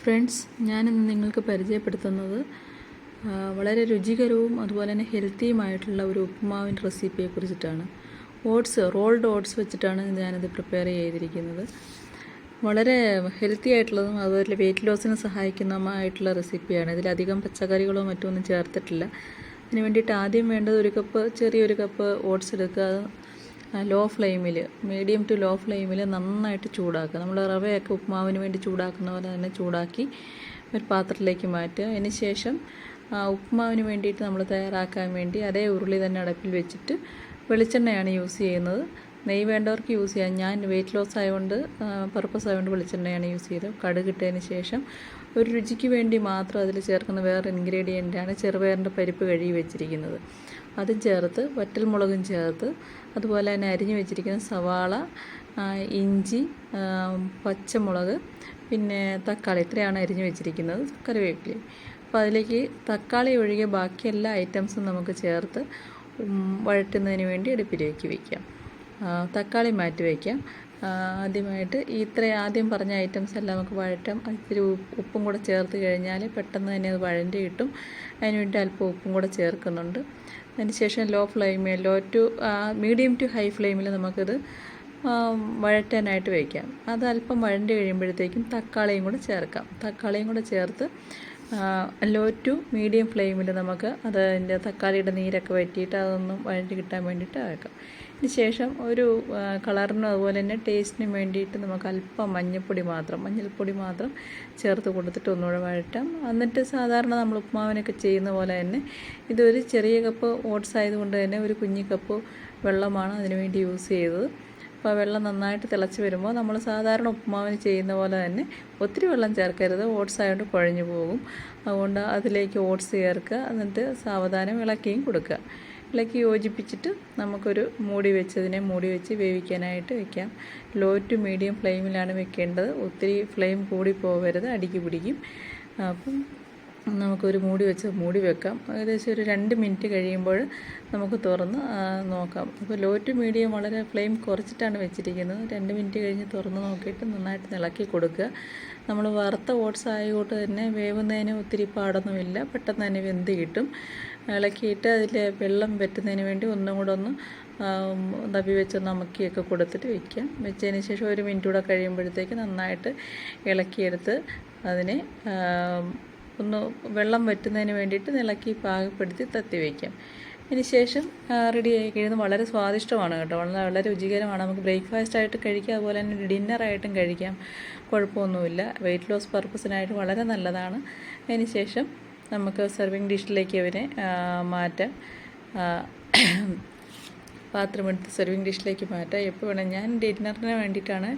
Friends, ഞാനിന്ന് നിങ്ങൾക്ക് പരിചയപ്പെടുത്തുന്നത് വളരെ രുചികരവും അതുപോലെ തന്നെ ഹെൽത്തിയുമായിട്ടുള്ള ഒരു ഉപ്പുമാവിൻ്റെ റെസിപ്പിയെ കുറിച്ചിട്ടാണ്. റോൾഡ് ഓട്സ് വെച്ചിട്ടാണ് ഞാനത് പ്രിപ്പയർ ചെയ്തിരിക്കുന്നത്. വളരെ ഹെൽത്തി ആയിട്ടുള്ളതും അതുപോലെ വെയിറ്റ് ലോസിന് സഹായിക്കുന്നതുമായിട്ടുള്ള റെസിപ്പിയാണ്. ഇതിലധികം പച്ചക്കറികളോ മറ്റൊന്നും ചേർത്തിട്ടില്ല. അതിന് വേണ്ടിയിട്ട് ആദ്യം വേണ്ടത് ചെറിയൊരു കപ്പ് ഓട്സ് എടുക്കുക. മീഡിയം ടു ലോ ഫ്ലെയിമിൽ നന്നായിട്ട് ചൂടാക്കുക. നമ്മൾ റവയൊക്കെ ഉപ്പുമാവിന് വേണ്ടി ചൂടാക്കുന്ന പോലെ തന്നെ ചൂടാക്കി ഒരു പാത്രത്തിലേക്ക് മാറ്റുക. അതിന് ശേഷം ഉപ്പുമാവിന് വേണ്ടിയിട്ട് നമ്മൾ തയ്യാറാക്കാൻ വേണ്ടി അതേ ഉരുളി തന്നെ അടുപ്പിൽ വെച്ചിട്ട് വെളിച്ചെണ്ണയാണ് യൂസ് ചെയ്യുന്നത്. നെയ്യ് വേണ്ടവർക്ക് യൂസ് ചെയ്യാം. ഞാൻ വെയിറ്റ് ലോസ് ആയതുകൊണ്ട് പർപ്പസ് ആയതുകൊണ്ട് വെളിച്ചെണ്ണയാണ് യൂസ് ചെയ്തത്. കടുക് ഇട്ടതിന് ശേഷം ഒരു രുചിക്ക് വേണ്ടി മാത്രം അതിൽ ചേർക്കുന്ന വേറെ ഇൻഗ്രീഡിയൻ്റാണ് ചെറുപയറിൻ്റെ പരിപ്പ് കഴുകി വെച്ചിരിക്കുന്നത്. അതും ചേർത്ത് വറ്റൽമുളകും ചേർത്ത് അതുപോലെ തന്നെ അരിഞ്ഞു വെച്ചിരിക്കുന്ന സവാള, ഇഞ്ചി, പച്ചമുളക്, പിന്നെ തക്കാളി, ഇത്രയാണ് അരിഞ്ഞു വെച്ചിരിക്കുന്നത്. കറിവേപ്പില. അപ്പോൾ അതിലേക്ക് തക്കാളി ഒഴികെ ബാക്കി എല്ലാ ഐറ്റംസും നമുക്ക് ചേർത്ത് വഴറ്റുന്നതിന് വേണ്ടി അടുപ്പിലേക്ക് വയ്ക്കാം. തക്കാളി മാറ്റി വയ്ക്കാം. ആദ്യമായിട്ട് ആദ്യം പറഞ്ഞ ഐറ്റംസ് എല്ലാം നമുക്ക് വഴറ്റാം. ഇത്തിരി ഉപ്പും കൂടെ ചേർത്ത് കഴിഞ്ഞാൽ പെട്ടെന്ന് തന്നെ അത് വഴണ്ടി കിട്ടും. അതിനുവേണ്ടി അല്പം ഉപ്പും കൂടെ ചേർക്കുന്നുണ്ട്. അതിനുശേഷം മീഡിയം ടു ഹൈ ഫ്ലെയിമിൽ നമുക്കിത് വഴറ്റാനായിട്ട് വയ്ക്കാം. അത് അല്പം വഴണ്ടി കഴിയുമ്പോഴത്തേക്കും തക്കാളിയും കൂടെ ചേർത്ത് ലോ ടു മീഡിയം ഫ്ലെയിമിൽ നമുക്ക് അതിൻ്റെ തക്കാളിയുടെ നീരൊക്കെ വറ്റിയിട്ട് അതൊന്നും വഴറ്റി കിട്ടാൻ വേണ്ടിയിട്ട് ആക്കാം. ഇതിന് ശേഷം ഒരു കളറിനും അതുപോലെ തന്നെ ടേസ്റ്റിനും വേണ്ടിയിട്ട് നമുക്ക് അല്പം മഞ്ഞൾപ്പൊടി മാത്രം ചേർത്ത് കൊടുത്തിട്ട് ഒന്നുകൂടെ വഴറ്റാം. എന്നിട്ട് സാധാരണ നമ്മൾ ഉപ്പുമാവിനൊക്കെ ചെയ്യുന്ന പോലെ തന്നെ ഇതൊരു ചെറിയ കപ്പ് ഓട്സ് ആയതുകൊണ്ട് തന്നെ ഒരു കുഞ്ഞി കപ്പ് വെള്ളമാണ് അതിനു വേണ്ടി യൂസ് ചെയ്തത്. അപ്പോൾ വെള്ളം നന്നായിട്ട് തിളച്ച് വരുമ്പോൾ നമ്മൾ സാധാരണ ഉപ്പുമാവിന് ചെയ്യുന്ന പോലെ തന്നെ ഒത്തിരി വെള്ളം ചേർക്കരുത്. ഓട്സ് ആയതുകൊണ്ട് കുഴഞ്ഞു പോകും. അതുകൊണ്ട് അതിലേക്ക് ഓട്സ് ചേർക്കുക. എന്നിട്ട് സാവധാനം ഇളക്കിയും കൊടുക്കുക. ഇളക്കി യോജിപ്പിച്ചിട്ട് നമുക്കൊരു മൂടി വെച്ച് വേവിക്കാനായിട്ട് വെക്കാം. ലോ ടു മീഡിയം ഫ്ലെയിമിലാണ് വെക്കേണ്ടത്. ഒത്തിരി ഫ്ലെയിം കൂടി പോകരുത്, അടിക്ക് പിടിക്കും. അപ്പം നമുക്കൊരു മൂടി വെക്കാം. ഏകദേശം ഒരു 2 മിനിറ്റ് കഴിയുമ്പോൾ നമുക്ക് തുറന്ന് നോക്കാം. അപ്പോൾ ലോ ടു മീഡിയം വളരെ ഫ്ലെയിം കുറച്ചിട്ടാണ് വെച്ചിരിക്കുന്നത്. 2 മിനിറ്റ് കഴിഞ്ഞ് തുറന്ന് നോക്കിയിട്ട് നന്നായിട്ട് ഇളക്കി കൊടുക്കുക. നമ്മൾ വറുത്ത ഓട്സ് ആയതുകൊണ്ട് തന്നെ വേവുന്നതിന് ഒത്തിരി പാടൊന്നുമില്ല, പെട്ടെന്ന് തന്നെ വെന്ത് കിട്ടും. ഇളക്കിയിട്ട് അതിൽ വെള്ളം വറ്റുന്നതിന് വേണ്ടി ഒന്നും കൂടെ തവി വെച്ചൊന്ന് അമക്കിയൊക്കെ കൊടുത്തിട്ട് വയ്ക്കാം. വെച്ചതിന് ശേഷം 1 മിനിറ്റ് കൂടെ കഴിയുമ്പോഴത്തേക്ക് നന്നായിട്ട് ഇളക്കിയെടുത്ത് അതിനെ വെള്ളം വറ്റുന്നതിന് വേണ്ടിയിട്ട് ഇളക്കി പാകപ്പെടുത്തി തത്തി വയ്ക്കാം. അതിന് ശേഷം റെഡി ആയി കഴിയുന്നത് വളരെ സ്വാദിഷ്ടമാണ് കേട്ടോ. വളരെ രുചികരമാണ്. നമുക്ക് ബ്രേക്ക്ഫാസ്റ്റ് ആയിട്ട് കഴിക്കാം, അതുപോലെ തന്നെ ഡിന്നറായിട്ടും കഴിക്കാം. കുഴപ്പമൊന്നുമില്ല. വെയിറ്റ് ലോസ് പർപ്പസിനായിട്ട് വളരെ നല്ലതാണ്. അതിന് ശേഷം നമുക്ക് സെർവിങ് ഡിഷിലേക്ക് മാറ്റാം. പാത്രമെടുത്ത് സെർവിങ് ഡിഷിലേക്ക് മാറ്റാം. എപ്പോൾ വേണം. ഞാൻ ഡിന്നറിന് വേണ്ടിയിട്ടാണ്